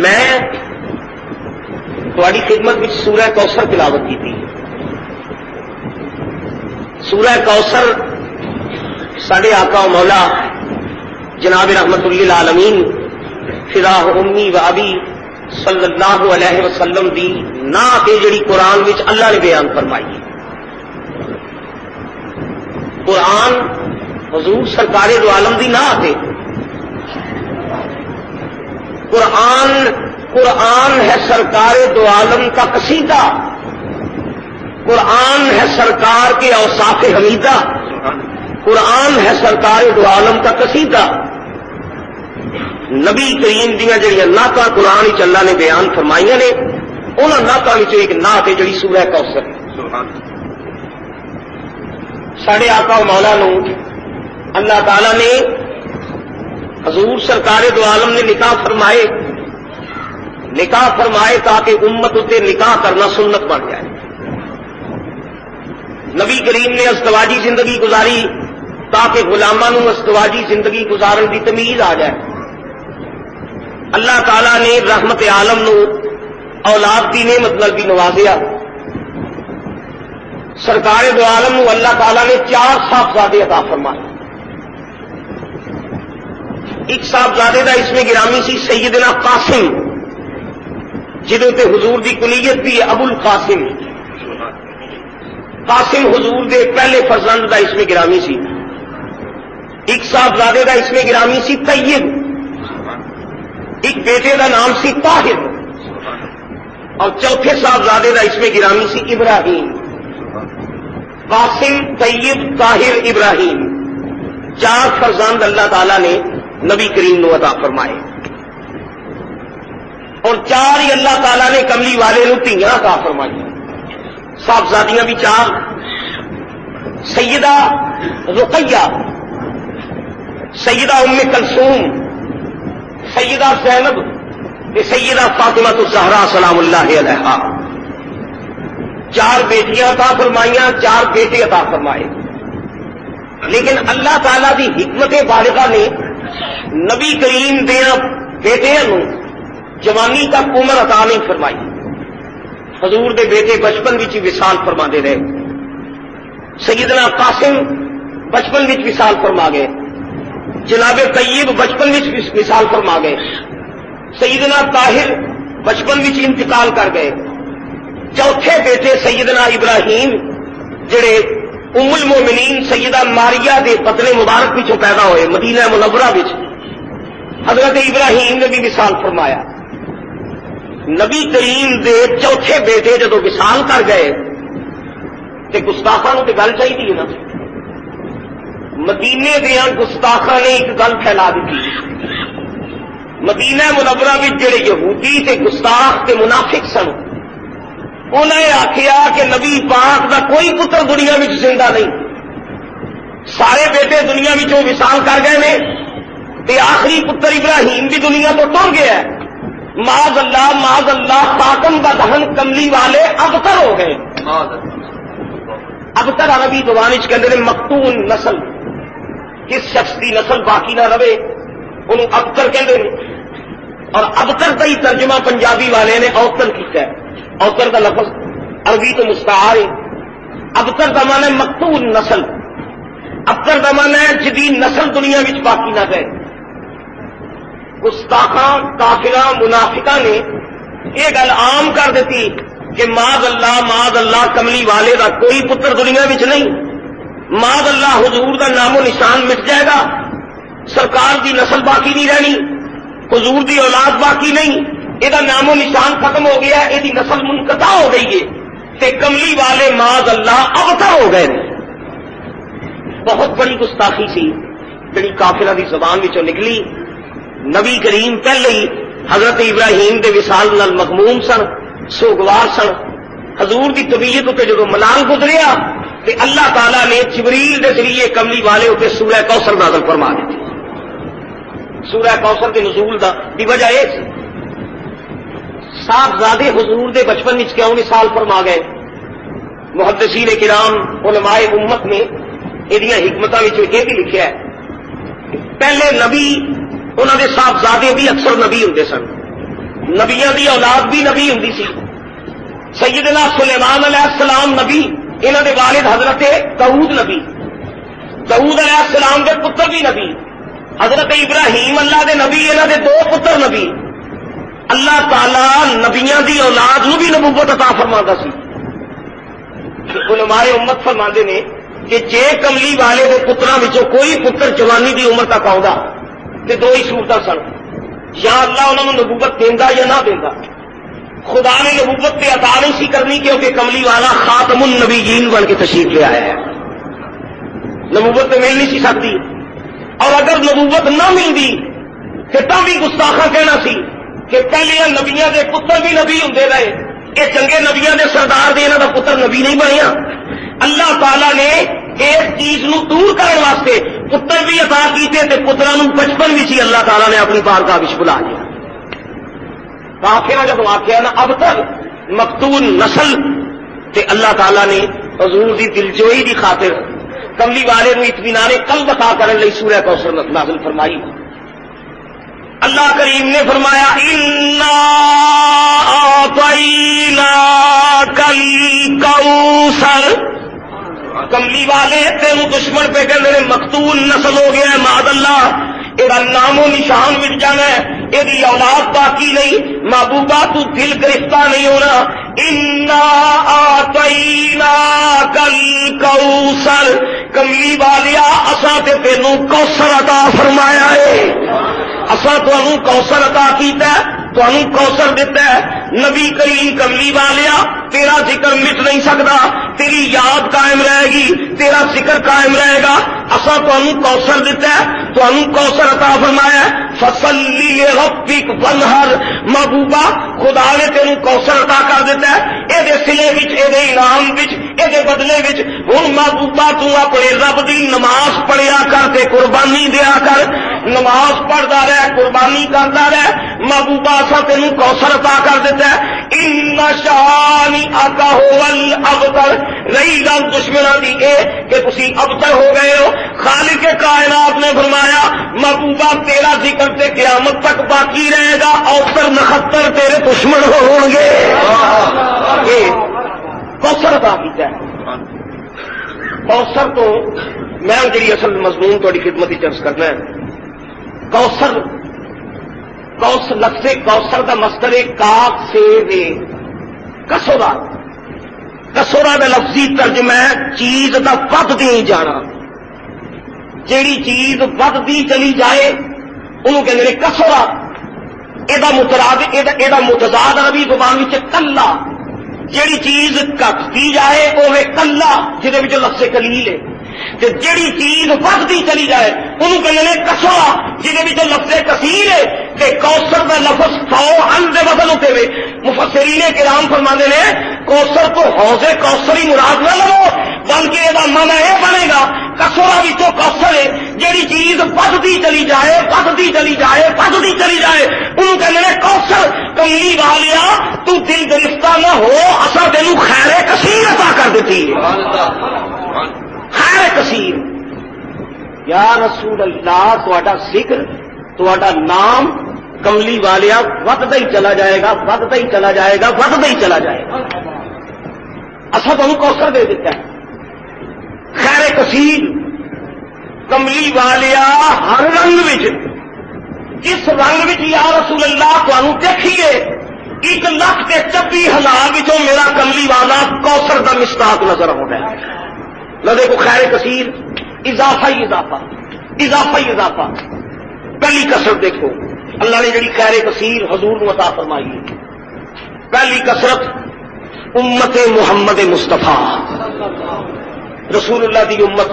میں تھوڑی خدمت میں سورہ کوثر تلاوت کی تھی. سورہ کوثر ساڈے آقا و مولا جناب رحمت للعالمین فداہ امی و ابی صلی اللہ علیہ وسلم دی نعت جڑی قرآن وچ اللہ نے بیان فرمائی ہے. قرآن حضور سرکار دو عالم دی نعت ہے. قرآن ہے سرکار دو عالم کا قصیدہ. قرآن ہے سرکار کے اوصاف حمیدہ. قرآن ہے سرکار دو عالم کا قصیدہ. نبی کریم دیا جڑیاں نعتاں قرآن وچ اللہ نے بیان فرمائیاں نے انہاں نعتاں وچ ایک نعت ہے جڑی سورہ کوثر. ساڈے آقا و مولا نو اللہ تعالی نے حضور سرکار دو عالم نے نکاح فرمائے تاکہ امت اتنے نکاح کرنا سنت بن جائے. نبی کریم نے ازدواجی زندگی گزاری تاکہ غلاماں نو ازدواجی زندگی گزارن کی تمیز آ جائے. اللہ تعالی نے رحمت عالم نو اولاد کی نعمت نال بھی نوازیا. سرکار دو عالم نو اللہ تعالی نے 4 صاحبزادے عطا فرمائے. ایک صاحبزادے دا اس میں گرامی سی سیدنا قاسم جدوں تے حضور دی کلیت بھی ابو القاسم. قاسم حضور دے پہلے فرزند دا اس میں گرامی سی. ایک صاحبزادے دا اس میں گرامی سی طیب. ایک بیٹے دا نام سی طاہر. اور چوتھے صاحبزادے دا اس میں گرامی سی ابراہیم. قاسم طیب طاہر ابراہیم 4 فرزند اللہ تعالی نے نبی کریم نو عطا فرمائے. اور 4 ہی اللہ تعالی نے کملی والے نو دھیاں عطا فرمائی. صاحبزادیاں بھی 4 سیدہ رقیہ سیدہ ام کلثوم سیدہ زینب سیدہ فاطمہ الزہرا سلام اللہ علیہا. 4 بیٹیاں عطا فرمائیاں 4 بیٹے عطا فرمائے. لیکن اللہ تعالی دی حکمت بالغہ نے نبی کریم دیا بیٹیاں نو جوانی تک عمر عطا نہیں فرمائی. حضور دے بیٹے بچپن وچ وصال فرما دے رہے. سیدنا قاسم بچپن وچ وصال فرما گئے. جناب طیب بچپن وچ وصال فرما گئے. سیدنا طاہر بچپن وچ انتقال کر گئے. چوتھے بیٹے سیدنا ابراہیم جڑے ام المومنین سیدہ ماریہ دے پتلے مبارک وچوں پیدا ہوئے مدینہ منورہ وچ حضرت ابراہیم نے بھی وصال فرمایا. نبی کریم دے چوتھے بیٹے جدو وصال کر گئے تے گستاخاں تے گل چاہیے نا. مدینے دیاں گستاخاں نے ایک گل پھیلا دیتی. مدینہ منورہ وچ جڑے یہودی تے گستاخ تے منافق سن انہوں نے آخیا کہ نبی پاک دا کوئی پتر دنیا وچ زندہ نہیں. سارے بیٹے دنیا وچوں وصال کر گئے نے تے آخری پتر ابراہیم بھی دنیا تو ٹر گیا. معاذ اللہ خاتم دا دہن کملی والے ابتر ہو گئے. ابتر عربی زبان وچ کہندے نے مقتون نسل. کس شخص دی نسل باقی نہ رہے انہوں ابتر کہندے نے. اور ابتر کا ہی ترجمہ پنجابی والے نے اوتر کیتا ہے. اوتر کا لفظ عربی تو مستعار ہے. ابتر کا معنی ہے مقتول نسل. ابتر کا معنی ہے جدی نسل دنیا وچ باقی نہ رہے. گستاخاں کافراں منافقاں نے یہ گل عام کر دیتی کہ معاذ اللہ کملی والے دا کوئی پتر دنیا وچ نہیں. معاذ اللہ حضور دا نام و نشان مٹ جائے گا. سرکار دی نسل باقی نہیں رہنی. حضور دی اولاد باقی نہیں. یہ نام و نشان ختم ہو گیا. یہ نسل منقطع ہو گئی ہے. تے کملی والے معاذ اللہ ابتر ہو گئے. بہت بڑی گستاخی سی جڑی کافرہ دی زبان وچوں نکلی. نبی کریم پہلے ہی حضرت ابراہیم دے وصال نال مغموم سن سوگوار سن. حضور دی طبیعت تے جدوں ملال گزریا تے اللہ تعالی نے جبریل دے ذریعے کملی والے تے سورہ کوثر نازل فرما دیتی. سورہ کوثر کے نزول دی وجہ یہ سی صاحبزادے حضور دے بچپن وچ کیوں وصال فرما گئے. محدثین کرام علماء امت نے یہ حکمتاں وچوں یہ بھی لکھیا ہے پہلے نبی انہوں نے صاحبزادے بھی اکثر نبی ہوندے سن. نبیاں دی اولاد بھی نبی ہوں سی. سیدنا سلیمان علیہ السلام نبی, انہاں دے والد حضرت داؤد نبی, داؤد علیہ السلام دے پتر بھی نبی, حضرت ابراہیم اللہ دے نبی, انہاں دے 2 پتر نبی. اللہ تعالی نبیاں دی اولاد نو بھی نبوت عطا فرماندا سی. علماء امت فرماندے نے کہ جے کملی والے دے پتراں وچوں کوئی پتر جوانی دی عمر تک آؤندا تے 2 ہی صورتاں سن, یا اللہ انہاں نوں نبوت دیندا یا نہ دیندا. خدا نے نبوت تے عطا نہیں سی کرنی کیونکہ کملی والا خاتم النبیین بن کے تشریف لے آیا ہے. نبوت تو مل نہیں سی سکتی, اور اگر نبوت نہ ملتی تو بھی گستاخا کہنا سی کہ پہلے نبیاں دے پتر بھی نبی ہوں رہے, یہ چنگے نبیاں دے سردار دے انہاں دا پتر نبی نہیں بنیا. اللہ تعالی نے اس چیز نو دور کرنے واسطے پتر بھی عطا کیتے تے پتراں نو بچپن وچ ہی اللہ تعالی نے اپنی بارگاہ وچ بلا لیا. آخر جب آخیا نا اب تک مقتول نسل تے اللہ تعالی نے حضور دی دلجوئی دی خاطر کملی والے نو اطمینان قلب عطا کرنے لئی سورہ کوثر نازل فرمائی. اللہ کریم نے فرمایا انا اعطیناک الکوثر. کملی والے تینوں دشمن پہ کہندے نے مقتول نسل ہو گیا ہے, معاذ اللہ, یہ نام و نشان مٹ جانا ہے, یہ اولاد باقی نہیں. محبوبہ تو دل گرفتار نہیں ہونا. انا اعطیناک الکوثر, کملی والیا اساں تے تینوں کوثر عطا فرمایا ہے, اساں تانوں کوثر عطا کیتا ہے, تانوں کوثر دیتا ہے. نبی کریم کملی والیا تیرا ذکر مٹ نہیں سکتا, تیری یاد قائم رہے گی, تیرا ذکر قائم رہے گا. اساں تانوں کوثر دیتا ہے, تانوں کوثر عطا فرمایا ہے. فصلی لربک وانحر, محبوبہ خدا نے تینوں کوثر عطا کر دیتا ہے. یہ سلے وچ, یہ انعام وچ, یہ بدلے وچ ہن محبوبہ تو اپنے رب دی نماز پڑھیا کر تے قربانی دیا کر. نماز پڑھدا رہ, قربانی کردا رہ. محبوبہ اساں تینوں کوثر عطا کر دیتا ہے. ان شانئک هو الابتر. رہی گل دشمناں دی اے کہ تسی ابتر ہو گئے ہو, خالق کائنات نے فرمایا محبوبہ تیرا ذکر تے قیامت تک باقی رہے گا, اوتر نخطر تیرے دشمن ہوں گے. کوثر عطا کیتا ہے. کوثر تو میں جی اصل مضمون تھوڑی خدمت ہی عرض کرنا ہے. کوثر, کوثر لفظ کوثر دا مصدر کاف سے دے کسورا, کسورا دا لفظی ترجمہ ہے چیز دا ود دی جانا. جیڑی چیز ودتی چلی جائے انہوں کہتے ہیں کسورا. یہ متضاد عربی زبان میں کلا, جیڑی چیز کٹتی جائے وہ کلا جہد لفظ کلیل ہے. جیڑی چیز ودتی چلی جائے انہوں کہتے ہیں کسورا جہد لفظ کثیر ہے. کوثر کا لفظ 100 دے وزن ہوتے ہوئے مفسرین کرام فرماندے نے کوثر تو حوض کوثر ہی مراد نہ لو, بلکہ یہ مانا یہ بنے گا کسورا بھی تو کوثر ہے جیڑی چیز ودتی چلی جائے, ودتی چلی جائے, ودتی چلی جائے انہوں کہتے ہیں کوثر. کملی والیا تو دل گرفتہ نہ ہو, اصل تینوں خیر کثیر عطا کر دیتی ہے. خیر کثیر. یا رسول اللہ تہاڈا ذکر, تہاڈا نام کملی والیا ودتا ہی چلا جائے گا, ودتا ہی چلا جائے گا, ودتا ہی چلا جائے گا. اصل تمہیں کوثر دے دیتا ہے خیر کثیر. کملی والیا ہر رنگ وچ, جس رنگ وچ یا رسول اللہ تمہیں دیکھیے 1,26,000 وچوں میرا کملی والا کوثر دا مصداق نظر آتا ہے. نہ دیکھو خیر کثیر, اضافہ ہی اضافہ, اضافہ ہی اضافہ. پہلی کثرت دیکھو اللہ نے جڑی خیر کثیر حضور کو عطا فرمائی ہے. پہلی کثرت امت محمد مصطفیٰ رسول اللہ دی امت,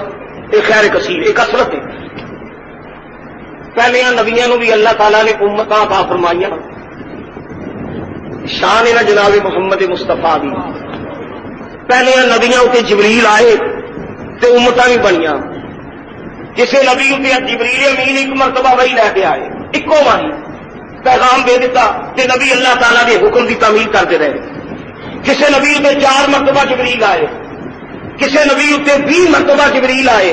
یہ خیر کثیر, یہ کثرت ہے. پہلے نبیاں نو بھی اللہ تعالیٰ نے امت عطا فرمائیاں, شان ہے نا جناب محمد مصطفیٰ دی. پہلے نبیاں اتنے جبریل آئے تے امتاں بھی بنیاں. کسی نبی اتنے جبریل امین ایک مرتبہ وہی لے کے آئے, ایکو باری پیغام دے دیتا تے نبی اللہ تعالیٰ کے حکم کی تعمیل کرتے رہے. کسی نبی اتنے 4 مرتبہ جبریل آئے, کسی نبی اتنے 20 مرتبہ جبریل آئے.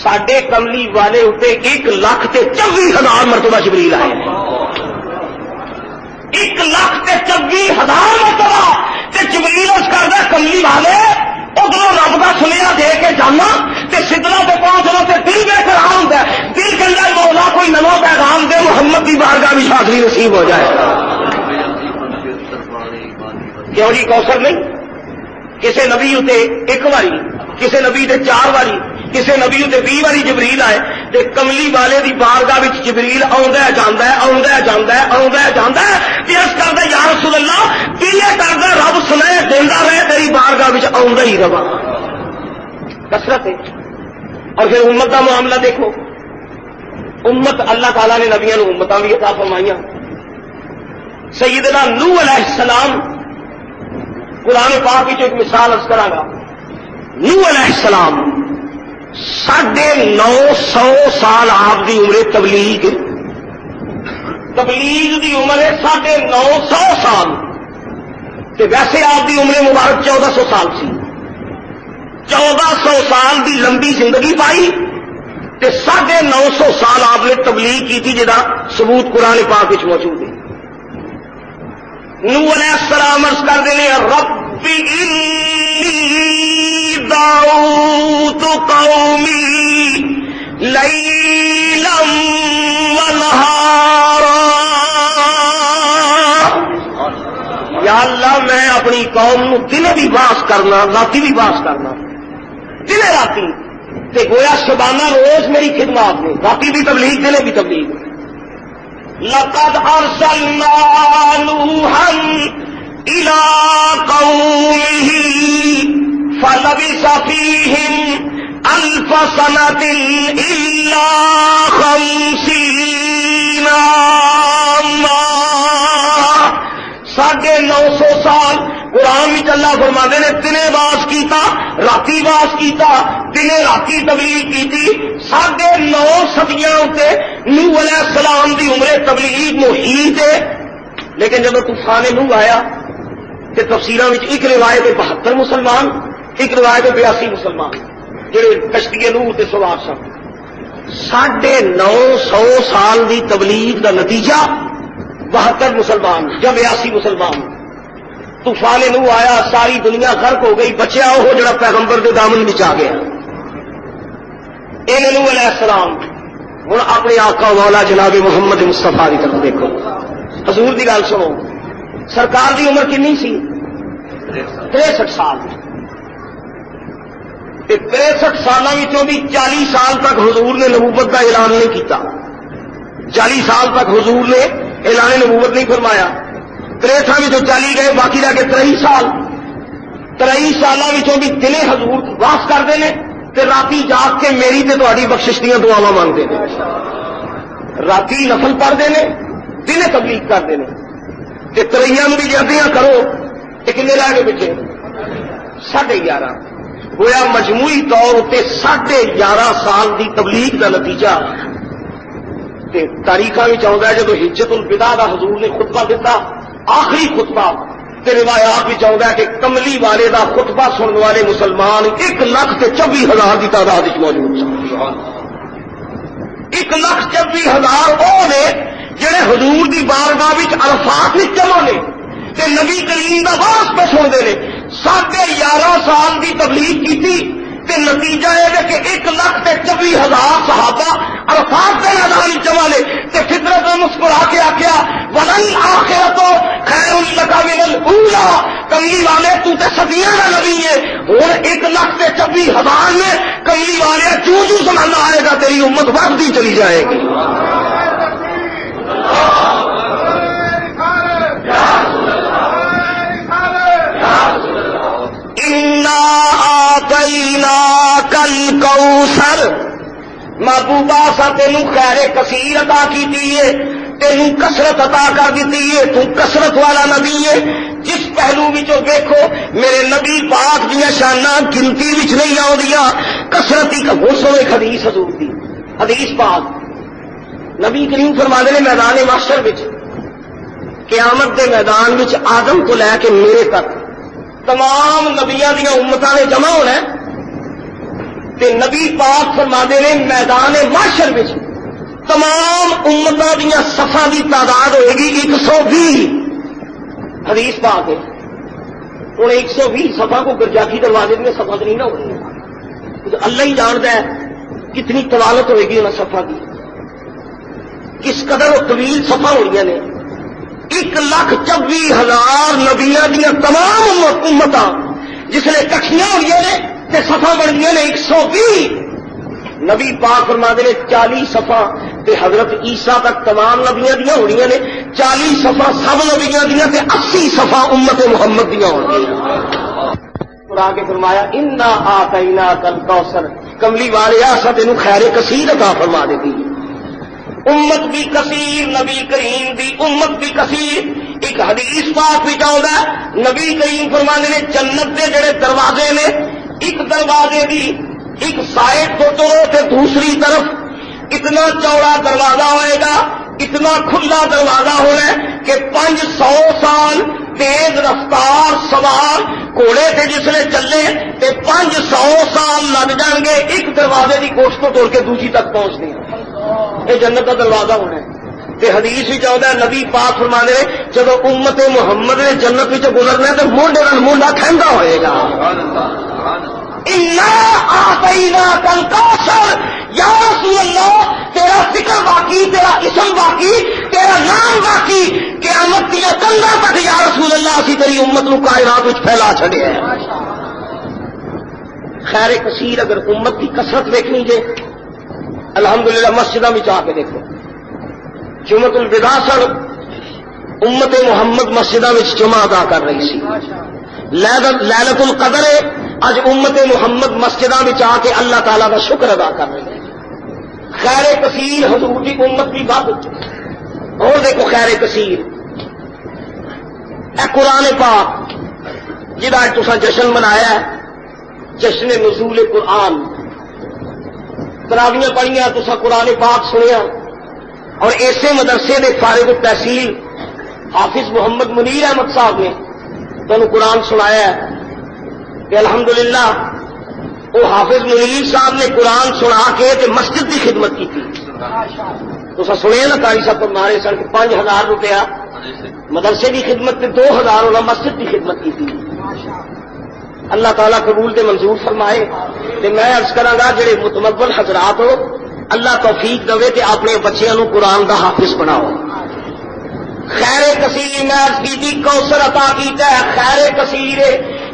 ساڈے کملی والے اتنے 1,24,000 مرتبہ جبریل آئے. 24,000 مرتبہ تے جبریل اس کردا کملی والے ادھر رب کا سنیا دے کے جانا تے سدرا تے پہنچنا تے دل بے قرار ہوندا ہے، دل کہندا ہے مولا کوئی نواں پیغام دے، محمد کی بارگاہ وچ حاضری نصیب ہو جائے۔ کیوں جی کوثر نہیں؟ کسی نبی اتے ایک باری، کسی نبی تے 4 باری، کسی نبی تے 20 باری جبریل آئے تے کملی والے دی بارگاہ وچ جبریل آوندا جاندا ہے، آوندا جاندا ہے، آوندا جاندا ہے تے عرض کردا یا رسول اللہ دل کردا رب سنے دیندا رہے تیری بارگاہ وچ آوندا ہی رہا۔ کثرت ہے۔ اور پھر امت کا معاملہ دیکھو، امت اللہ تعالیٰ نے نبیاں نو امتاں بھی عطا فرمائیاں۔ سیدنا نوح علیہ السلام قرآن پاک کی ایک مثال عرض کراں گا۔ نوح علیہ السلام 950 سال آپ دی عمر تبلیغ دی عمر ہے 950 سال تے ویسے آپ دی عمر مبارک 1400 سال سی۔ 1400 سال دی لمبی زندگی پائی تے 950 سال آپ نے تبلیغ کی تھی، جدا ثبوت قرآن پاک وچ موجود ہے۔ نوح علیہ السلام عرض کر دینے رب انی دعوت قومی لیلا ونہارا، یا اللہ میں اپنی قوم نو دنے بھی باس کرنا راتی بھی باس کرنا، دنے راتی تے گویا شبانہ روز میری خدمات میں، راتی بھی تبلیغ دنے بھی تبلیغ۔ لقد ارسلنا نوحا الى قومه فلبث فيهم 1000 سنة الا 50 عاما۔ 950 سال قرآن میں اللہ فرماندے نے دنے باس کیتا راتی باس کیتا، دنے راتی تبلیغ کیتی۔ 9.5 صدیاں تے نوح علیہ السلام دی عمر تبلیغ محیط ہے۔ لیکن جب طوفان نوح آیا تے تفسیراں وچ ایک روایت 72 مسلمان، ایک روایت 82 مسلمان جڑے کشتی نوح تے سوار سن۔ 950 سال دی تبلیغ دا نتیجہ 72 مسلمان یا 82 مسلمان۔ طوفان نوح آیا، ساری دنیا غرق ہو گئی، بچیا وہ جڑا پیغمبر دے دامن وچ آ گیا۔ نوح علیہ السلام ہن اپنے آقا مولا جناب محمد مصطفیٰ کی طرف دیکھو، حضور دی گل سنو۔ سرکار دی عمر کنی سی؟ 63 سال۔ 63 سالوں میں بھی 40 سال تک حضور نے نبوت کا اعلان نہیں کیتا۔ 40 سال تک حضور نے اعلان نبوت نہیں فرمایا۔ 63 میں 40 گئے، باقی رہ کے 23 سال۔ 23 سالوں میں بھی دنے حضور واس کرتے ہیں تے راتی جاگ کے میری تے تہاڈی بخشش دیاں دعاواں مانگتے ہیں۔ راتی نفل پڑھتے ہیں، دنے تبلیغ کرتے ہیں تے 23 بھی جلدیاں کرو تے کنے رہ گئے پیچھے؟ 11.5۔ گویا مجموعی طور تے 11.5 سال دی تبلیغ دا نتیجہ تاریخاں میں آتا ہے۔ جب حجت الوداع دا حضور نے خطبہ دیتا، آخری خطبہ تے روایات بھی آتا ہے کہ کملی والے دا خطبہ سننے والے مسلمان 1,24,000 کی تعداد موجود سن۔ 1,24,000 وہ نے جڑے حضور دی بارگاہ وچ عرفات وچ جمع نے تے نبی کریم دا واس پہ سنتے ہیں۔ 11.5 سال دی تبلیغ کی تے نتیجہ یہ کہ 1,24,000 صحابہ عرفات کے میدان جمع لے تے فطرت نے مسکرا کے آخیا وَلَلْآخِرَةُ خَيْرٌ لَكَ مِنَ الْأُولَىٰ، کملی والے تو تے صدیاں کا نبی ہے، ہوں 1,24,000 میں کملی والے جو زمانہ آئے گا تیری امت بڑھتی چلی جائے گی۔ الکوثر، محبوبہ سا تینوں خیر کثیر عطا کی ہے، تینوں کثرت عطا کر دیتی ہے، تو کثرت والا نبی ہے۔ جس پہلو وچوں دیکھو میرے نبی پاک دیا شاناں گنتی وچ نہیں آؤندیاں، کثرت ہی سنو ایک حدیث حضور دی، حدیث پاک نبی کریم فرماندے نے میدان محشر وچ قیامت دے میدان وچ آدم کو لے کے میرے تک تمام نبیاں دیا امتاں نے جمع ہونا ہے تے نبی پاک فرماندے نے میدان محشر وچ تمام امتاں دیا صفاں دی تعداد ہوئے گی 120۔ حدیث پاک ہے ہوں 120 صفحہ کو گرجاکی دروازے میں صفحہ نہیں نہ ہو رہی ہے تو اللہ ہی جانتا ہے کتنی طوالت ہوئے گی انہیں صفحہ کی کس قدر وہ طویل صفحہ ہو رہی نے 1,24,000 نبیاں دیا تمام امت جس نے کٹھیاں ہوئی نے تے صفحہ بن گئی نے 120 نبی پاک فرماتے نے 40 صفحہ تے حضرت عیسیٰ تک تمام نبیاں دیا ہونی نے 40 صفحہ سب نبیاں دیا تے 80 صفحہ امت محمد دیا ہونی قرآن کے فرمایا انا آتیناک الکوثر کملی والے آسا تینوں خیر کثیر عطا فرما دیتی امت بھی کثیر نبی کریم دی امت بھی کثیر ایک حدیث پاک بھی چاہتا ہے نبی کریم فرمانے نے جنت دے جڑے دروازے نے ایک دروازے دی ایک سائڈ تو توڑو تے دوسری طرف اتنا چوڑا دروازہ ہوئے گا اتنا کھلا دروازہ ہونا ہے کہ 500 سال تیز رفتار سوار گھوڑے سے جس نے چلے تے 500 سال لگ جان گے ایک دروازے کی کوشش کو توڑ کے دوسری تک پہنچنے یہ جنت کا دروازہ ہونا ہے تے حدیث بھی چاہتا ہے نبی پاک فرمانے نے جب امت محمد نے جنت میں گزرنا ہے تو مونڈے نال مونڈا کھیندا ہوئے گا انا آتیناک الکوثر یا رسول اللہ تیرا ذکر باقی تیرا اسم باقی تیرا نام باقی قیامت دیا کندا تک یا رسول اللہ اسی تیری امت نو کائنات وچ پھیلا چھڑیا ہے خیر کثیر اگر امت کی کثرت دیکھنی جے الحمدللہ مسجدوں میں آ کے دیکھو جمعۃ الوداع سن امت محمد مسجدوں میں جمعہ ادا کر رہی سی لیلۃ القدر اج امت محمد مسجدوں میں آ کے اللہ تعالیٰ کا شکر ادا کر رہی ہے خیر کثیر حضور کی امت بھی بد اور دیکھو خیر کثیر اے قرآن پاک جہاں تسا جشن منایا ہے جشن نزول قرآن تراویاں پڑھیاں تسا قرآن پاک سنیا اور ایسے مدرسے نے فارغ التحصیل حافظ محمد منیر احمد صاحب نے تمہیں قرآن سنایا ہے کہ الحمدللہ وہ حافظ منیر صاحب نے قرآن سنا کے تے مسجد کی خدمت کی تھی تو سنیا نا قاری صاحب مارے سن کہ 5,000 روپیہ مدرسے کی خدمت تے 2,000 انہوں مسجد کی خدمت کی تھی اللہ تعالیٰ قبول تے منظور فرمائے تے میں عرض کراں گا جڑے متمول حضرات ہو اللہ توفیق دے تے اپنے بچیاں نو قرآن دا حافظ بناؤ خیر کثیر میں عرض کی تھی کوثر عطا کیتا ہے خیر کثیر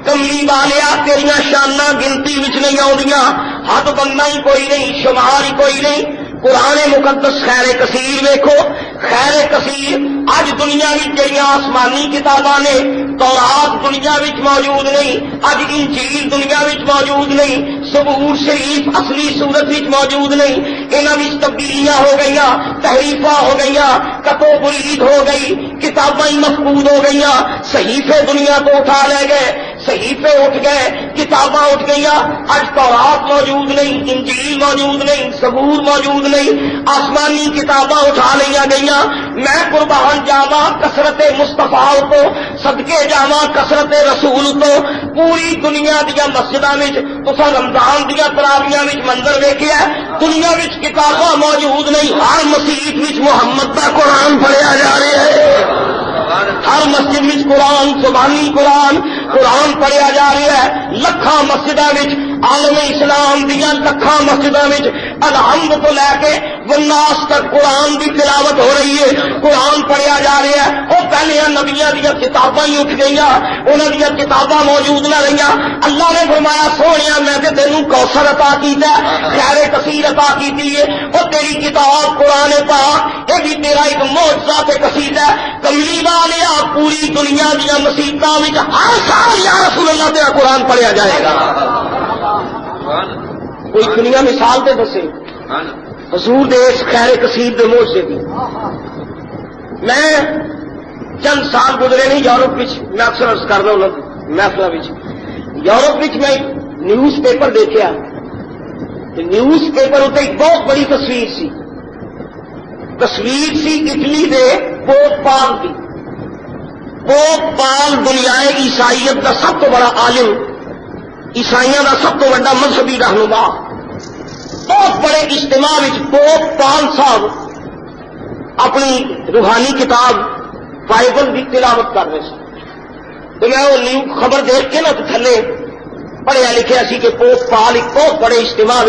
کملی والیا تیریاں شاناں گنتی وچ نہیں آؤندیاں حد بندہ ہی کوئی نہیں شمار ہی کوئی نہیں قرآن مقدس خیر کثیر ویکھو خیر کثیر اج دنیا وچ جڑیاں آسمانی کتاباں نے تورات دنیا وچ موجود نہیں اج انجیل دنیا وچ موجود نہیں زبور شریف اصلی صورت وچ موجود نہیں انہاں وچ تبدیلیاں ہو گئیاں تحریفاں ہو گئیاں کتو برید ہو گئی کتاباں مفقود ہو گئیاں صحیفے دنیا تو اٹھا لے گئے صحیفے اٹھ گئے کتاباں اٹھ گئیاں اج تورات موجود نہیں انجیل موجود نہیں زبور موجود نہیں آسمانی کتاباں اٹھا لیا گئیاں میں قربان جاواں کثرت مصطفیٰ تو صدقے جاواں کثرت رسول تو پوری دنیا دیا مسجداں وچ تساں رمضان دیا تراویحاں وچ منظر ویکھیا دنیا وچ کتاباں موجود نہیں ہر مسجد وچ محمد دا قرآن پڑھیا جا رہا ہے ہر مسجد وچ قرآن زبانی قرآن پڑھیا جا رہا ہے لکھاں مسجداں وچ عالم اسلام دیا لکھاں مسجداں وچ الحمد تو لے کے والناس تک قرآن کی تلاوت ہو رہی ہے قرآن پڑھیا جا رہا ہے وہ پہلے نبیاں دیا کتاباں ہی اٹھ گئی انہوں دیا کتاباں موجود نہ رہی اللہ نے فرمایا سونے میں تے تینوں کوثر عطا کیتا خیر کثیر عطا کیتی ہے وہ تیری کتاب قرآن پاک یہ بھی تیرا ایک معجزہ تے قصیدہ ہے کملی والیا پوری دنیا دیا مسیتاں وچ ہر سال یا رسول اللہ تیرا قرآن پڑھیا جائے گا کوئی دنیا مثال دے دسے حضور دے اس خیر کثیر دے معجزے دی میں چند سال گزرے نہیں یورپ میں اکثر عرض کرنا ہوں محفل یورپ میں نیوز پیپر دیکھا نیوز پیپر اتنے ایک بہت بڑی تصویر سی اٹلی دے پوپ پال کی پوپ پال دنیا عیسائیت کا سب تو بڑا عالم عیسائیوں کا سب تو بڑا مذہبی رہنما بہت بڑے اجتماع پوپ پال صاحب اپنی روحانی کتاب بائبل کی تلاوت کر رہے تو میں وہ نیو خبر دیکھ کے نا تو تھلے پڑھیا لکھیا سی کہ پوپ پال ایک بہت بڑے اجتماع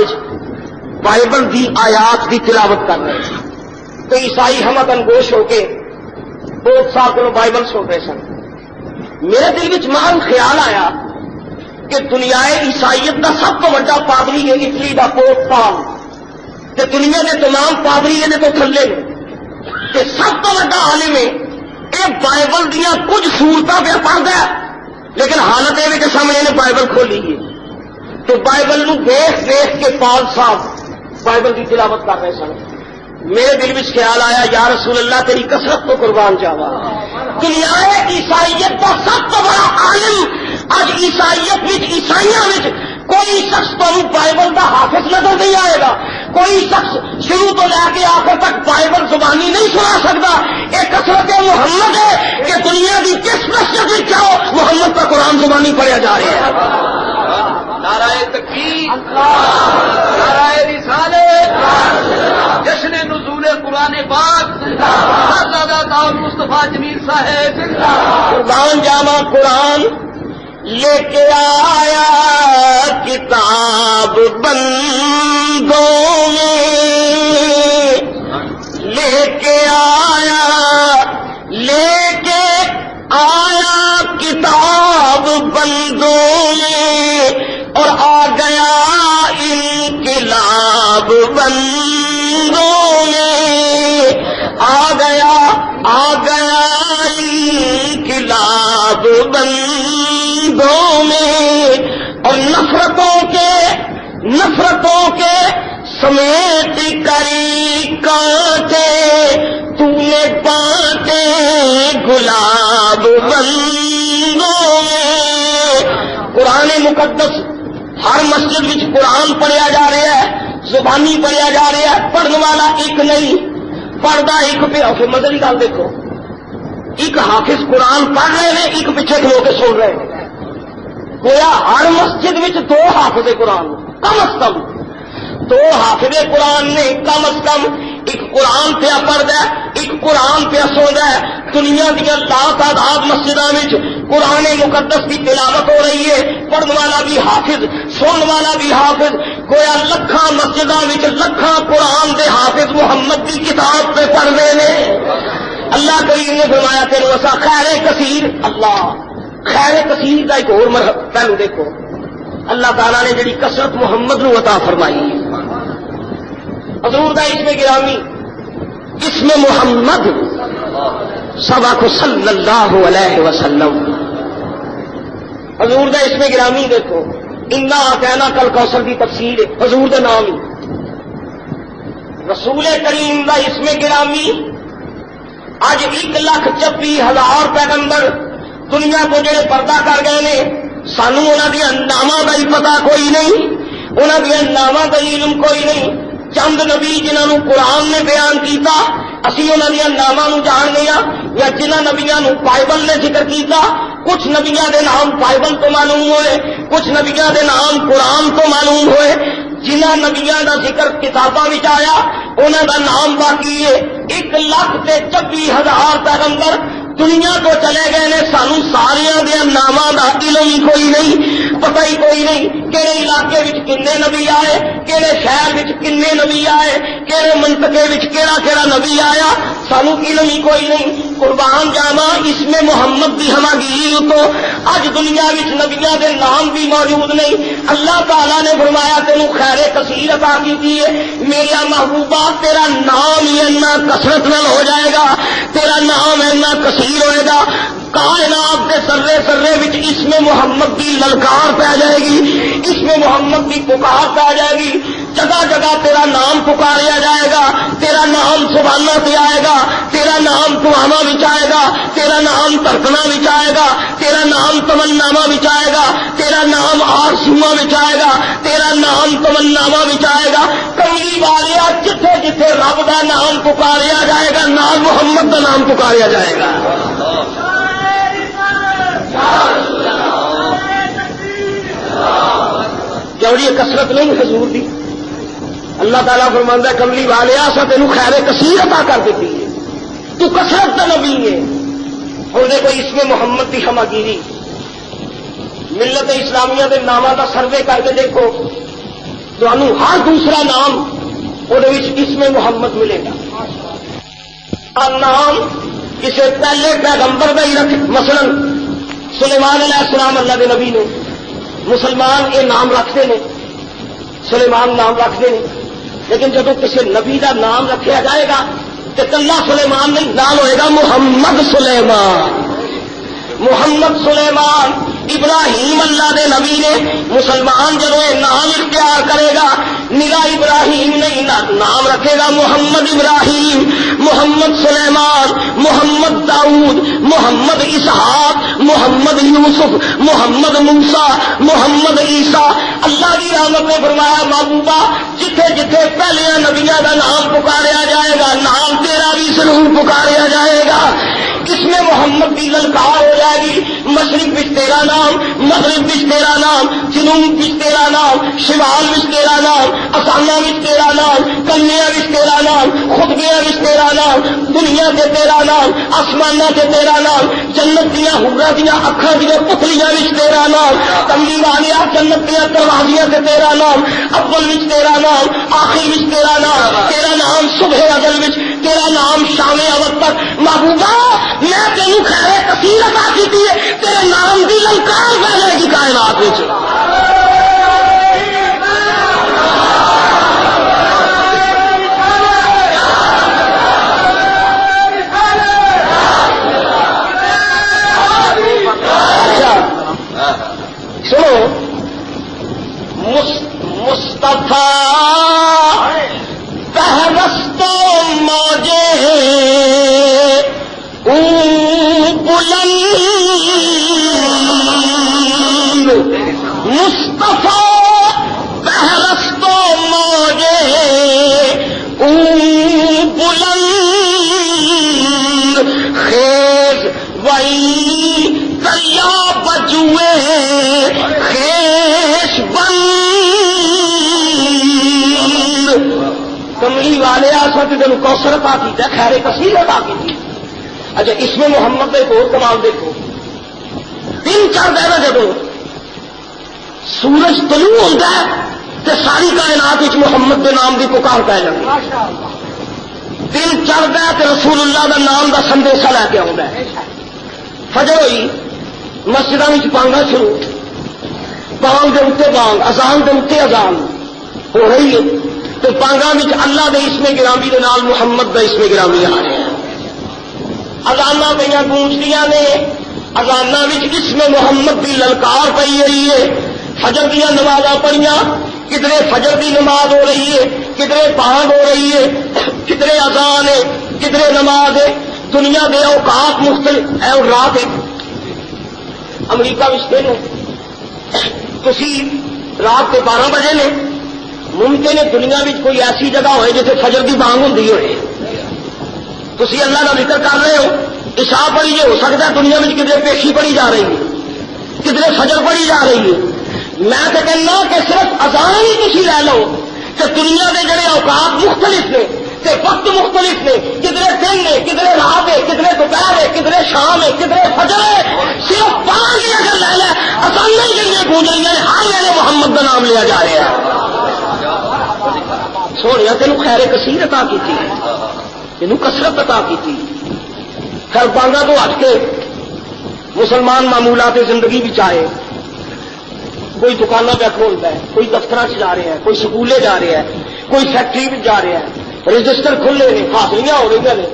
بائبل دی آیات کی تلاوت کر رہے ہیں، تو عیسائی ہمت انگوش ہو کے پوپ صاحب کو بائبل سن رہے سن. میرے دل میں مہان خیال آیا کہ دنیا عیسائیت کا سب تو بڑا پادری ہے اٹلی کا پوپ پال، تے دنیا کے تمام پادری یہ تو تھلے نے، تے سب تو بڑا عالم ہے یہ بائبل دیا کچھ سورتیں پہ پڑھتا ہے، لیکن حالت یہ کہ سامنے نے بائبل کھولی ہے. تو بائبل نو دیکھ دیکھ کے پال صاحب بائبل کی تلاوت کر رہے سن. میرے دل میں خیال آیا یا رسول اللہ تیری کثرت تو قربان جاوا، دنیا عیسائیت کا سب تو بڑا عالم اج عیسائیت عیسائیوں کوئی شخص تو بائبل کا حافظ نظر نہیں آئے گا، کوئی شخص شروع تو لے کے آخر تک بائبل زبانی نہیں سنا سکتا. یہ کثرت محمد ہے کہ دنیا کی کس مسجد میں جاؤ محمد کا قرآن زبانی پڑھا جا رہا ہے. نعرہ تکبیر، نعرہ رسالت، جشن نزول قرآن پاک، صاحبزادہ مصطفیٰ جمیل صاحب قربان جاوا. قرآن لے کے آیا کتاب بندوں میں، لے کے آیا کتاب بندوں میں، اور آ گیا انقلاب بندوں میں، آ گیا انقلاب بندوں میں. اور نفرتوں کے سمیت کری کانٹے تو نے بانٹے گلاب بندوں میں. قرآن مقدس ہر مسجد میں قرآن پڑھیا جا رہا ہے، زبانی پڑھیا جا رہا ہے، پڑھنے والا ایک نہیں، پڑھتا ایک پہ. پھر مزے کی گل دیکھو، ایک حافظ قرآن پڑھ رہے ہیں، ایک پیچھے کھلو کے سن رہے ہیں. گویا ہر مسجد میں دو حافظ قرآن کم از کم، دو حافظ قرآن نے کم از کم. ایک قرآن پہ پڑھتا ہے، ایک قرآن پہ سنتا ہے. دنیا دیا تعداد مسجدوں میں قرآن مقدس کی تلاوت ہو رہی ہے، پڑھنے والا بھی حافظ، سننے والا بھی حافظ. گویا لکھاں مسجدوں میں لکھاں قرآن دے حافظ محمد کی کتاب پہ پڑھ رہے ہیں. اللہ کریم نے فرمایا تیرے وسا خیر کثیر. اللہ خیر کثیر کا ایک اور پہلو دیکھو، اللہ تعالیٰ نے جڑی کثرت محمد نو عطا فرمائی ہے. حضور دا اسم گرامی اسم محمد سبا کو صلی اللہ علیہ وسلم. حضور دا اسم گرامی دیکھو، انا کہنا کل کوثر کی تفسیر ہے حضور دا نام ہی. رسول کریم دا اسم گرامی اج 1,26,000 پیغمبر دنیا کو جڑے پردہ کر گئے نے، سانو انہوں دیا ناماں کا ہی پتا کوئی نہیں، انہوں دیا ناماں کا علم کوئی نہیں. چند نبی جنہوں قرآن نے بیان کیتا اسی انہوں دیا ناماں جان گیا، یا جنہ نبیاں بائبل نے ذکر کیتا. کچھ نبیاں دے نام بائبل تو معلوم ہوئے، کچھ نبیاں دے نام قرآن تو معلوم ہوئے. جنہ نبیاں دا ذکر کتاباں وچ آیا انہاں دا نام باقی ہے. 1,26,000 پیغمبر دنیا تو چلے گئے نے، سانو سارے دیا ناماں دا علم ہی کوئی نہیں، پتہ ہی کوئی نہیں کہڑے علاقے وچ کنے نبی آئے، کہڑے شہر وچ کنے نبی آئے، کہڑے منطقے وچ کیڑا نبی آیا، سانو علم ہی کوئی نہیں. قربان جاواں اسم محمد دی ہماگیری تو اج دنیا وچ نبیاں دے نام بھی موجود نہیں. اللہ تعالیٰ نے فرمایا تینوں خیر کثیر عطا کی ہے میرا محبوبہ، تیرا نام ہی اتنا کثرت نال ہو جائے گا، تیرا نام اتنا کثیر ہوئے گا. کائنات کے سرے سرے وچ اسم محمد کی للکار پہ جائے گی، اسم محمد کی پکار پہ جائے گی. جگہ جگہ تیرا نام پکاریا جائے گا، تیرا نام زبانوں پہ آئے گا، تیرا نام دعاواں وچ آئے گا، تیرا نام ترکنا وچ آئے گا، تیرا نام تمناواں وچ آئے گا، تیرا نام آرزواں وچ آئے گا، تیرا نام تمناواں وچ آئے گا. کملی والیا جتھے جتھے رب دا نام پکاریا جائے گا نام محمد دا نام پکاریا جائے گا. جوڑی کثرت نہیں حضور دی. اللہ تعالیٰ فرماندا ہے کملی والے اسا تینوں خیر کثیر عطا کر دیتی ہے، تو کثرت کا نبی ہے. ہوں دیکھو اسم محمد کی ہماگیری ملت اسلامیہ کے ناموں کا سروے کر کے دیکھو تو ہر دوسرا نام وہ اسم محمد ملے گا. نام کسی پہلے پیغمبر کا ہی رکھ، مثلا سلیمان علیہ السلام اللہ کے نبی نے، مسلمان یہ نام رکھتے ہیں، سلیمان نام رکھتے ہیں. لیکن جب کسی نبی کا نام رکھا جائے گا تو کلا سلیمان نہیں، نام ہوئے گا محمد سلیمان. محمد سلیمان ابراہیم اللہ دے نبی نے. مسلمان جب یہ نام اختیار کرے گا نرا ابراہیم نہیں، نام رکھے گا محمد ابراہیم، محمد سلیمان، محمد داؤد، محمد اسحاق، محمد یوسف، محمد موسیٰ، محمد عیسیٰ. اللہ کی رحمت نے فرمایا محبوبہ جتھے جتھے پہلے نبیوں کا نام پکاریا جائے گا نام تیرا بھی ضرور پکاریا جائے گا. اس میں محمد کی للکار ہو جائے گی. مشرق بچ تیرا نام، مغرب بچ تیرا نام، جنوب بچ تیرا نام، شمال بچ تیرا نام، افسانہ بچ تیرا نام، کنیا بچ تیرا نام، خطبیاں بچ تیرا نام، دنیا سے تیرا نام، آسمانہ سے تیرا نام، جنت دیا حورا دیا اکھاں دیا پتلیاں بچ تیرا نام، کملی والیا جنت دیا دروازیاں سے تیرا نام، اول بچ تیرا نام، آخر بچ تیرا نام، تیرا نام صبح ازل بچ، تیرا نام شام ابد تک. محبوبہ میں تینوں خیر کثیر عطا کیتی ہے، تیرے نام دی للکار پھیلے گی کائنات وچ. سنو مصطفیٰ بہرست موجے بلند، مصطفیٰ بہرست موجے بلند، خیز وئی دریا بجوے خیش بند. کملی والے آسا تین کوثر عطا کیتا ہے، خیر کثیر عطا کی. اچھا اس میں محمد کا ایک اور کمال دیکھو. دن چڑھتا ہے نا جب سورج طلوع ہوتا ہے تو ساری کائنات محمد کے نام کی پکار پی جاتی. دن چڑھتا ہے تو رسول اللہ کا نام کا سندیشا لے کے آتا ہے. فجر ہوئی مسجد میں پانگا شروع، بانگ کے اتنے بانگ، اذان کے اتنے اذان ہو رہی ہے تو پانگا میں اللہ کے اسم گرامی کے نال محمد کا اسم گرامی آ رہے ہیں. اذاناں پہ گونجدیاں نے، اذاناں اسم محمد کی للکار پی رہی ہے. فجر دیا نمازاں پڑھیاں، کدھرے فجر کی نماز ہو رہی ہے، کدھرے بانگ ہو رہی ہے، کدھرے اذان ہے، کدھرے نماز ہے. دنیا کے اوقات مختلف ہے اور رات ہے. امریکہ وچ تسی رات کے 12 بجے نے، ممکن ہے دنیا میں کوئی ایسی جگہ ہوئے جیسے فجر کی بانگ ہوتی ہوئے. تسی اللہ کا ذکر کر رہے ہو، عشاء پڑھی ہو سکتا ہے دنیا میں کدھر پیشی پڑھی جا رہی ہے، کدھر فجر پڑھی جا رہی ہے. میں تو کہنا کہ صرف اذان ہی تسی لے لو کہ دنیا کے جڑے اوقات مختلف نے تے وقت مختلف نے، کدھر دن ہے، کدھر رات ہے، کدھر دوپہر ہے، کدھر شام ہے، کدھر فجر ہے. صرف 5 ہی اگر لے لے اذان نہیں جڑیاں گونج رہی ہیں ہر ویلے محمد کا نام لیا جا رہا ہے. سونے تینوں خیر کثیر عطا کی، تینوں کثرت عطا کی. خیر بانگا تو ہٹ کے مسلمان معمولات زندگی بھی چاہے، کوئی دکانوں پہ کھولتا ہے، کوئی دفتر جا رہا ہے، کوئی سکولے جا رہا ہے، کوئی فیکٹری میں جا رہا ہے، رجسٹر کھلے نے، حاضریاں ہو رہی ہیں.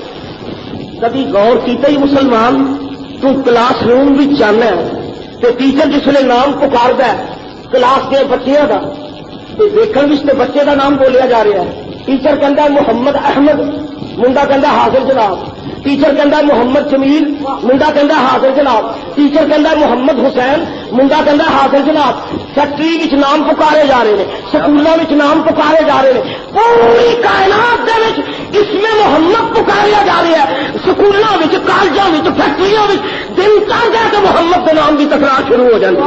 کبھی غور کیتا ہی مسلمان تو کلاس روم بھی جانا ہے تو ٹیچر جس نے نام پکارتا ہے کلاس کے بچیاں کا تو دیکھنے بھی بچے کا نام بولیا جا رہا ہے. ٹیچر کہتا ہے محمد احمد، منڈا کہتا حاضر جناب. ٹیچر کہتا محمد جمیل، منڈا کہتا حاضر جناب. ٹیچر کہتا محمد حسین، منڈا کہتا حاضر جناب. فیکٹری وچ نام پکارے جا رہے ہیں، سکولوں وچ نام پکارے جا رہے ہیں. پوری کائنات دے وچ اس میں محمد پکاریا جا رہا ہے. سکولوں وچ، کالجوں وچ، فیکٹریوں وچ دن چڑھ جائے تو محمد کے نام کی تکرار شروع ہو جاتی ہے.